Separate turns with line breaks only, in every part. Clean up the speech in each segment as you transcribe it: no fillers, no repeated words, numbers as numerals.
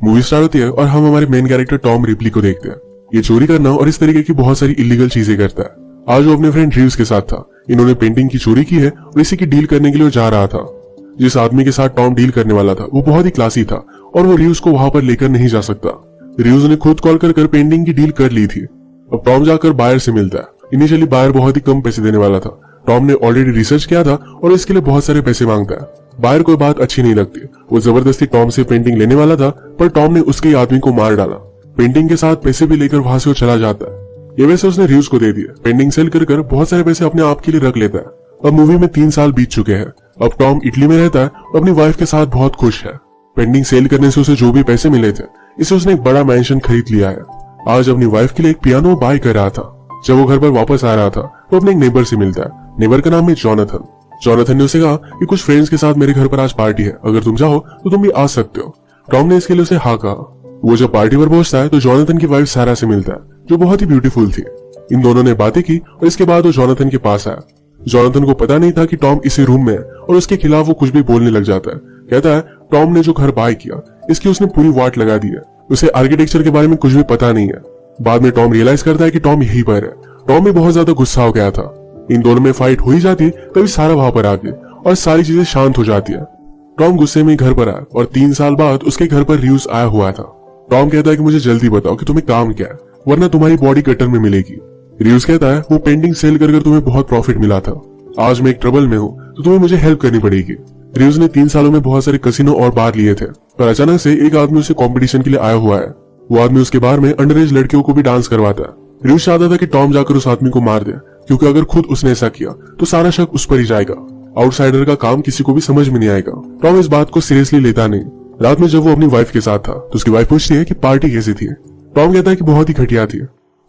Movie start होती है और हम हमारे मेन कैरेक्टर टॉम रिपली को देखते हैं। ये चोरी करना और इस तरीके की बहुत सारी इलीगल चीजें करता है। आज वो अपने फ्रेंड रीव्स के साथ था। इन्होंने पेंटिंग की चोरी की है और इसी की डील करने के लिए जा रहा था। जिस आदमी के साथ टॉम डील करने वाला था वो बहुत ही क्लासी था और वो रीव्स को वहां पर लेकर नहीं जा सकता। रीव्स ने खुद कॉल कर पेंटिंग की डील कर ली थी। अब टॉम जाकर बायर से मिलता है। इनिशियली बायर बहुत ही कम पैसे देने वाला था। टॉम ने ऑलरेडी रिसर्च किया था और इसके लिए बहुत सारे पैसे मांगता है। बायर को बात अच्छी नहीं लगती। वो जबरदस्ती टॉम से पेंटिंग लेने वाला था, पर टॉम ने उसके आदमी को मार डाला। पेंटिंग के साथ पैसे भी लेकर वहां से वो चला जाता है। ये वैसे उसने रीव्स को दे दिया। पेंटिंग सेल कर बहुत सारे पैसे अपने आप के लिए रख लेता है। अब मूवी में 3 साल बीत चुके हैं। अब टॉम इटली में रहता है और अपनी वाइफ के साथ बहुत खुश है। पेंटिंग सेल करने से उसे जो भी पैसे मिले थे, इसे उसने एक बड़ा मैंशन खरीद लिया है। आज अपनी वाइफ के लिए एक पियानो बाय कर रहा था। जब वो घर पर वापस आ रहा था तो अपने एक नेबर से मिलता है। नेबर का नाम है जॉनथन। जॉनथन ने उसे कहा कि कुछ फ्रेंड्स के साथ मेरे घर पर आज पार्टी है, अगर तुम चाहो तो तुम भी आ सकते हो। टॉम ने इसके लिए उसे हाँ कहा। वो जब पार्टी पर पहुंचता है तो जॉनथन की वाइफ सारा से मिलता है, जो बहुत ही ब्यूटीफुल थी। इन दोनों ने बातें की और इसके बाद वो जॉनथन के पास आया। जॉनथन को पता नहीं था कि टॉम इसी रूम में है और उसके खिलाफ वो कुछ भी बोलने लग जाता है। कहता है टॉम ने जो घर बाय किया इसकी उसने पूरी वाट लगा दी है। उसे आर्किटेक्चर के बारे में कुछ भी पता नहीं है। बाद में टॉम रियलाइज करता है कि टॉम यहीं पर है। टॉम भी बहुत ज्यादा गुस्सा हो गया था। इन दोनों में फाइट हो ही जाती, तभी सारा वहां पर आ गई और सारी चीजें शांत हो जाती है। टॉम गुस्से में घर पर आया और 3 साल बाद उसके घर पर रीव्स आया हुआ था। टॉम कहता है कि मुझे जल्दी बताओ कि तुम्हें काम क्या है, वरना तुम्हारी बॉडी गटर में मिलेगी। रीव्स कहता है वो पेंटिंग सेल कर तुम्हें बहुत प्रॉफिट मिला था। आज मैं एक ट्रबल में हूँ तो तुम्हें मुझे हेल्प करनी पड़ेगी। रीव्स ने 3 सालों में बहुत सारे कसिनो और बार लिए थे, पर अचानक से एक आदमी उसे कंपटीशन के लिए आया हुआ है। वो आदमी उसके बार में अंडर एज लड़कियों को भी डांस करवाता है। रीव्स चाहता था कि टॉम जाकर उस आदमी को मार दे, क्योंकि अगर खुद उसने ऐसा किया तो सारा शक उस पर ही जाएगा। आउटसाइडर का काम किसी को भी समझ में नहीं आएगा। टॉम इस बात को सीरियसली लेता नहीं। रात में जब वो अपनी वाइफ के साथ था तो उसकी वाइफ पूछती है कि पार्टी कैसी थी। टॉम कहता है कि बहुत ही घटिया थी।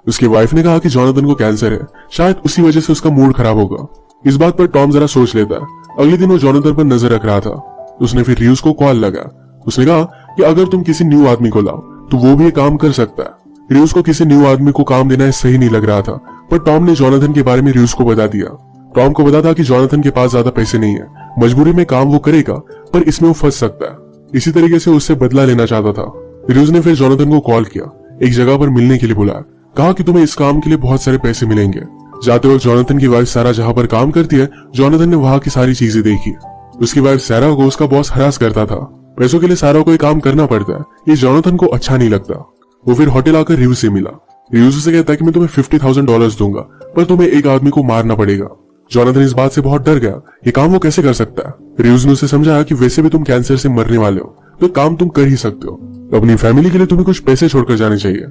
उसकी वाइफ ने कहा कि जॉनथन को कैंसर है, शायद उसी वजह से उसका मूड खराब होगा। इस बात पर टॉम जरा सोच लेता है। अगले दिन वो जॉनथन पर नजर रख रहा था। उसने फिर रीव्स को कॉल लगा। उसने कहा कि अगर तुम किसी न्यू आदमी को लाओ तो वो भी ये काम कर सकता है। रीव्स को किसी न्यू आदमी को काम देना सही नहीं लग रहा था, पर टॉम ने जॉनथन के बारे में रीव्स को बता दिया। टॉम को पता था कि जॉनथन के पास ज्यादा पैसे नहीं है, मजबूरी में काम वो करेगा, पर इसमें वो फंस सकता है। इसी तरीके से उससे बदला लेना चाहता था। रीव्स ने फिर जॉनथन को कॉल किया, एक जगह पर मिलने के लिए बुलाया। कहा कि तुम्हें इस काम के लिए बहुत सारे पैसे मिलेंगे। जाते वक्त जॉनथन की वाइफ सारा जहां पर काम करती है, जॉनथन ने वहां की सारी चीजें देखी। उसकी वाइफ सारा को उसका बॉस हरास करता था। पैसों के लिए सारा को ये काम करना पड़ता है। ये जॉनथन को अच्छा नहीं लगता। वो फिर होटल आकर रीव्स से मिला। रीव्स से कहता है कि मैं तुम्हें $50,000 दूंगा, पर तुम्हें एक आदमी को मारना पड़ेगा। जॉनथन इस बात से बहुत डर गया। ये काम वो कैसे कर सकता है। रीव्स ने उसे समझाया कि वैसे भी तुम कैंसर से मरने वाले हो, तो काम तुम कर ही सकते हो। अपनी फैमिली के लिए तुम्हें कुछ पैसे छोड़कर जाने चाहिए।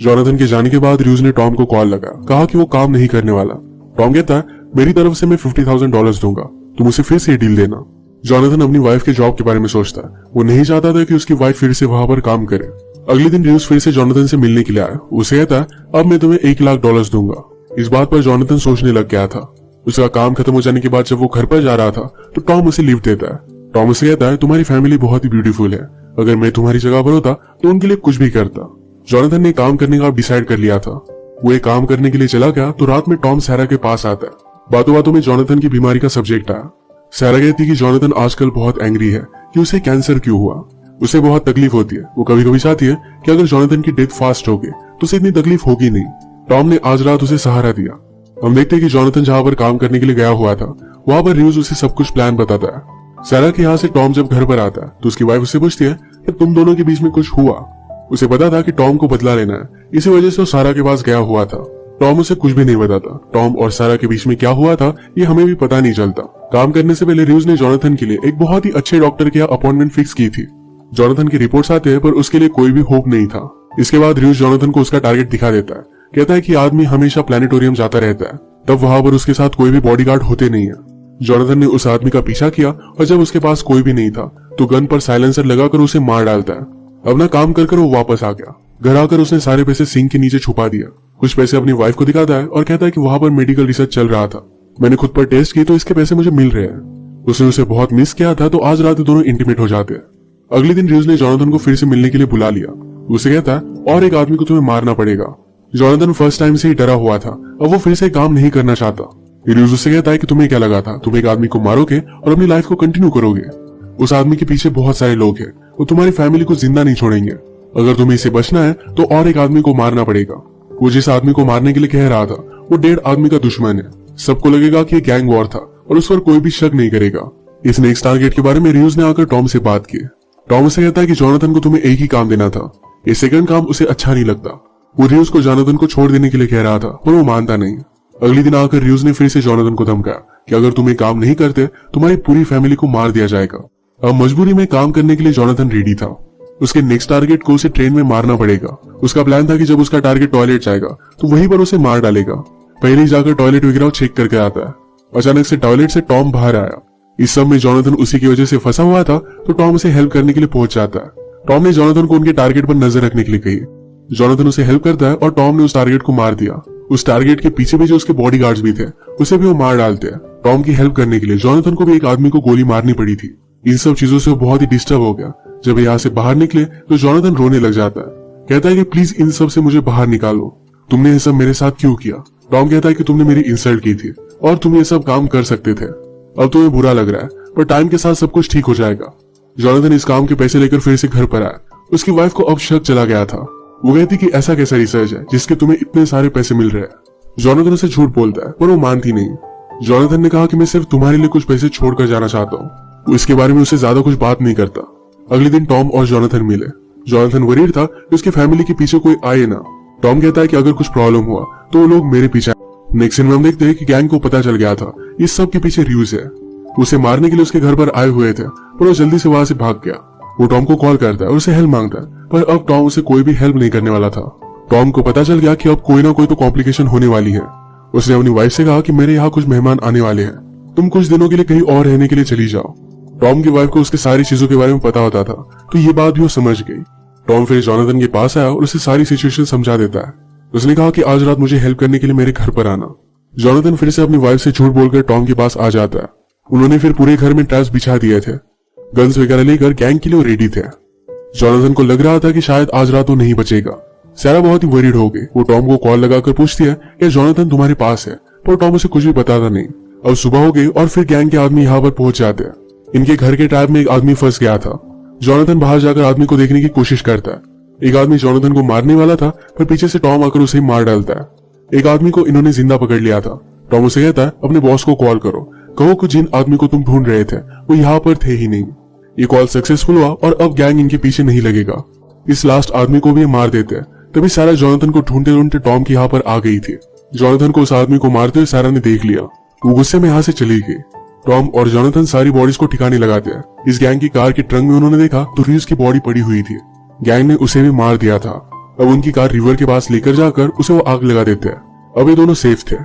जॉनथन के जाने के बाद रीव्स ने टॉम को कॉल लगा। कहा कि वो काम नहीं करने वाला। टॉम कहता है मेरी तरफ से मैं $50,000 दूंगा, तुम उसे फिर से डील देना। जॉनथन अपनी वाइफ के जॉब के बारे में सोचता है। वो नहीं चाहता था कि उसकी वाइफ फिर से वहां पर काम करे। अगले दिन रीव्स फिर से जॉनथन से मिलने के लिए आया। उसे कहता है अब मैं तुम्हें $1,00,000 दूंगा। इस बात पर जॉनथन सोचने लग गया था। उसका काम खत्म हो जाने के बाद जब वो घर पर जा रहा था तो टॉम उसे लिफ्ट देता है। टॉम उसे कहता है तुम्हारी फैमिली बहुत ही ब्यूटीफुल है, अगर मैं तुम्हारी जगह पर होता तो उनके लिए कुछ भी करता। जॉनथन ने काम करने का डिसाइड कर लिया था। वो एक काम करने के लिए चला गया तो रात में टॉम सारा के पास आता है। बातों बातों में जॉनथन की बीमारी का सब्जेक्ट आया। सारा कहती है कि जॉनथन आजकल बहुत एंग्री है कि उसे कैंसर क्यों हुआ। उसे बहुत तकलीफ होती है। वो कभी कभी चाहती है कि अगर जॉनथन की डेथ फास्ट होगी तो उसे इतनी तकलीफ होगी नहीं। टॉम ने आज रात उसे सहारा दिया। हम देखते हैं कि जॉनथन जहां पर काम करने के लिए गया हुआ था वहां पर रीव्स उसे सब कुछ प्लान बताता है। सारा के यहाँ से टॉम जब घर पर आता है तो उसकी वाइफ उससे पूछती है कि तुम दोनों के बीच में कुछ हुआ। उसे पता था कि टॉम को बदला लेना है, इसी वजह से वो सारा के पास गया हुआ था। टॉम उसे कुछ भी नहीं बताता। टॉम और सारा के बीच में क्या हुआ था ये हमें भी पता नहीं चलता। काम करने से पहले रीव्स ने जॉनथन के लिए एक बहुत ही अच्छे डॉक्टर की अपॉइंटमेंट फिक्स की थी। जॉनथन की रिपोर्ट्स आते हैं पर उसके लिए कोई भी होप नहीं था। इसके बाद रीव्स जॉनथन को उसका टारगेट दिखा देता है। कहता है कि आदमी हमेशा प्लानिटोरियम जाता रहता है, तब वहां पर उसके साथ कोई भी बॉडीगार्ड होते नहीं है। जॉनथन ने उस आदमी का पीछा किया और जब उसके पास कोई भी नहीं था तो गन पर साइलेंसर लगाकर उसे मार डालता है। अपना काम कर वो वापस आ गया। घर आकर उसने सारे पैसे सिंक के नीचे छुपा दिया। कुछ पैसे अपनी वाइफ को दिखाता है और कहता है कि वहां पर मेडिकल रिसर्च चल रहा था, मैंने खुद पर टेस्ट की तो इसके पैसे मुझे मिल रहे हैं। उसने उसे बहुत मिस किया था तो आज रात दोनों इंटीमेट हो जाते हैं। अगले दिन रीव्स ने जॉनथन को फिर से मिलने के लिए बुला लिया। उसे कहता है और एक आदमी को तुम्हें मारना पड़ेगा। जॉनथन फर्स्ट टाइम से ही डरा हुआ था। अब वो फिर से काम नहीं करना चाहता। रीव्स उससे कहता है कि तुम्हें क्या लगा था, तुम एक आदमी को मारोगे और अपनी लाइफ को कंटिन्यू करोगे। उस आदमी के पीछे बहुत सारे लोग हैं वो तुम्हारी फैमिली को जिंदा नहीं छोड़ेंगे। अगर तुम्हें इसे बचना है तो और एक आदमी को मारना पड़ेगा। वो जिस आदमी को मारने के लिए कह रहा था वो डेढ़ आदमी का दुश्मन है। सबको लगेगा कि ये गैंग वॉर था और उस पर कोई भी शक नहीं करेगा। इस नेक्स्ट टारगेट के बारे में रियूज ने आकर टॉम से बात की। टॉम उसे कहता है कि जोनाथन को तुम्हें एक ही काम देना था। ये सेकंड काम उसे अच्छा नहीं लगता। वो रियूज को जोनाथन को छोड़ देने के लिए कह रहा था पर वो मानता नहीं। अगले दिन आकर रियूज ने फिर से जोनाथन को धमकाया कि अगर तुम ये काम नहीं करते तुम्हारी पूरी फैमिली को मार दिया जाएगा। अब मजबूरी में काम करने के लिए जोनाथन रेडी था। उसके नेक्स्ट टारगेट को उसे ट्रेन में मारना पड़ेगा। उसका प्लान था कि जब उसका टारगेट टॉयलेट जाएगा तो वहीं पर उसे मार डालेगा। पहले ही जाकर टॉयलेट वगैरह चेक करके आता है। अचानक से टॉयलेट से टॉम बाहर आया। इस सब में जोनाथन उसी की वजह से फंसा हुआ था तो टॉम उसे हेल्प करने के लिए पहुंच जाता है। टॉम ने जोनाथन को उनके टारगेट पर नजर रखने के लिए कही। जोनाथन उसे हेल्प करता है और टॉम ने उस टारगेट को मार दिया। उस टारगेट के पीछे भी जो उसके बॉडीगार्ड्स भी थे उसे भी वो मार डालते हैं। टॉम की हेल्प करने के लिए जोनाथन को भी एक आदमी को गोली मारनी पड़ी थी। इन सब चीजों से वो बहुत ही डिस्टर्ब हो गया। जब यहाँ से बाहर निकले तो जोनाथन रोने लग जाता है। कहता है कि प्लीज इन सब से मुझे बाहर निकालो। तुमने ये सब मेरे साथ क्यों किया? टॉम कहता है कि तुमने मेरी इंसल्ट की थी और तुम ये सब काम कर सकते थे। अब तुम्हें बुरा लग रहा है पर टाइम के साथ सब कुछ ठीक हो जाएगा। जोनाथन इस काम के पैसे लेकर फिर से घर पर आया। उसकी वाइफ को अब शक चला गया था। वो कहती कि ऐसा कैसा रिसर्च है जिसके तुम्हें इतने सारे पैसे मिल रहे हैं। जोनाथन उसे झूठ बोलता है पर वो मानती नहीं। जोनाथन ने कहा कि मैं सिर्फ तुम्हारे लिए कुछ पैसे छोड़कर जाना चाहता हूँ। वो इसके बारे में उससे ज्यादा कुछ बात नहीं करता। अगले दिन टॉम और जोनाथन मिले। जोनाथन वरीड था कि उसकी फैमिली के पीछे कोई आए ना। टॉम कहता है कि अगर कुछ प्रॉब्लम हुआ तो वो लोग मेरे पीछे। नेक्स्ट सीन में हम देखते हैं कि गैंग को पता चल गया था इस सब के पीछे रियूज है। उसे मारने के लिए उसके घर पर आए हुए थे पर वो जल्दी से वहां से भाग गया। वो टॉम को कॉल करता है और उसे हेल्प मांगता है पर अब टॉम उसे कोई भी हेल्प नहीं करने वाला था। टॉम को पता चल गया कि अब कोई ना कोई तो कॉम्प्लिकेशन होने वाली है। उसने अपनी वाइफ से कहा कि मेरे यहाँ कुछ मेहमान आने वाले हैं, तुम कुछ दिनों के लिए कहीं और रहने के लिए चली जाओ। टॉम की वाइफ को उसके सारी चीजों के बारे में पता होता था तो ये बात भी वो समझ गई। टॉम फिर जोनाथन के पास आया और उसे सारी सिचुएशन समझा देता है। उसने कहा कि आज रात मुझे हेल्प करने के लिए मेरे घर पर आना। जोनाथन फिर से अपनी वाइफ से झूठ बोलकर टॉम के पास आ जाता है। उन्होंने फिर पूरे घर में ट्रैप्स बिछा दिए थे। गन्स वगैरह लेकर गैंग के लिए रेडी थे। जोनाथन को लग रहा था कि शायद आज रात वो नहीं बचेगा। सारा बहुत ही वरीड हो गई। वो टॉम को कॉल लगाकर पूछती है कि जोनाथन तुम्हारे पास है पर टॉम उसे कुछ भी बताता नहीं। अब सुबह हो गई और फिर गैंग के आदमी यहाँ पर पहुंच जाते हैं। इनके घर के ट्रैप में एक आदमी फंस गया था। जोनाथन बाहर जाकर आदमी को देखने की कोशिश करता है। एक आदमी जोनाथन को मारने वाला था पर पीछे से टॉम आकर उसे मार डालता है। एक आदमी को इन्होंने जिंदा पकड़ लिया था। टॉम उसे कहता है अपने बॉस को कॉल करो, कहो कि जिन आदमी को तुम ढूंढ रहे थे वो यहाँ पर थे ही नहीं। ये कॉल सक्सेसफुल हुआ और अब गैंग इनके पीछे नहीं लगेगा। इस लास्ट आदमी को भी मार देते हैं। तभी सारा जोनाथन को ढूंढते ढूंढते टॉम की यहाँ पर आ गई थी। जोनाथन को उस आदमी को मारते हुए सारा ने देख लिया। वो गुस्से में यहाँ से चली गई। टॉम और जोनाथन सारी बॉडीज को ठिकाने लगाते हैं। इस गैंग की कार के ट्रंक में उन्होंने देखा तो रियूज की बॉडी पड़ी हुई थी। गैंग ने उसे भी मार दिया था। अब उनकी कार रिवर के पास लेकर जाकर उसे वो आग लगा देते हैं। अब ये दोनों सेफ थे।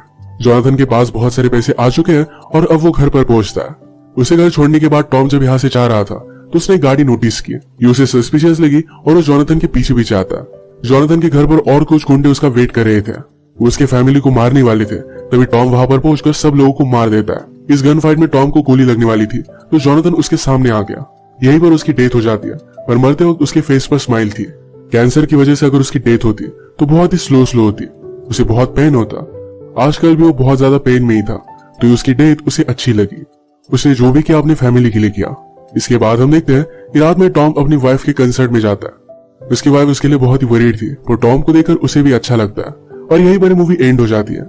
जोनाथन के पास बहुत सारे पैसे आ चुके हैं और अब वो घर पर पहुंचता है। उसे घर छोड़ने के बाद टॉम जब यहाँ से जा रहा था तो उसने गाड़ी नोटिस की। ये उसे सस्पिशियस लगी और वो जोनाथन के पीछे पीछे आता है। जोनाथन के घर पर और कुछ गुंडे उसका वेट कर रहे थे। वो उसके फैमिली को मारने वाले थे। तभी टॉम वहां पर पहुंचकर सब लोगों को मार देता है। इस गन फाइट में टॉम को गोली लगने वाली थी तो जोनाथन उसके सामने आ गया। यहीं पर उसकी डेथ हो जाती है पर मरते वक्त उसके फेस पर स्माइल थी। कैंसर की वजह से अगर उसकी डेथ होती तो बहुत ही स्लो होती। उसे बहुत पेन होता। आजकल भी वो बहुत ज्यादा पेन में ही था तो उसकी डेथ उसे अच्छी लगी। उसने जो भी किया अपनी फैमिली के लिए किया। इसके बाद हम देखते हैं कि रात में टॉम अपनी वाइफ के कंसर्ट में जाता है। उसकी वाइफ उसके लिए बहुत ही वरीड थी पर टॉम को देखकर उसे भी अच्छा लगता है और यहीं पर मूवी एंड हो जाती है।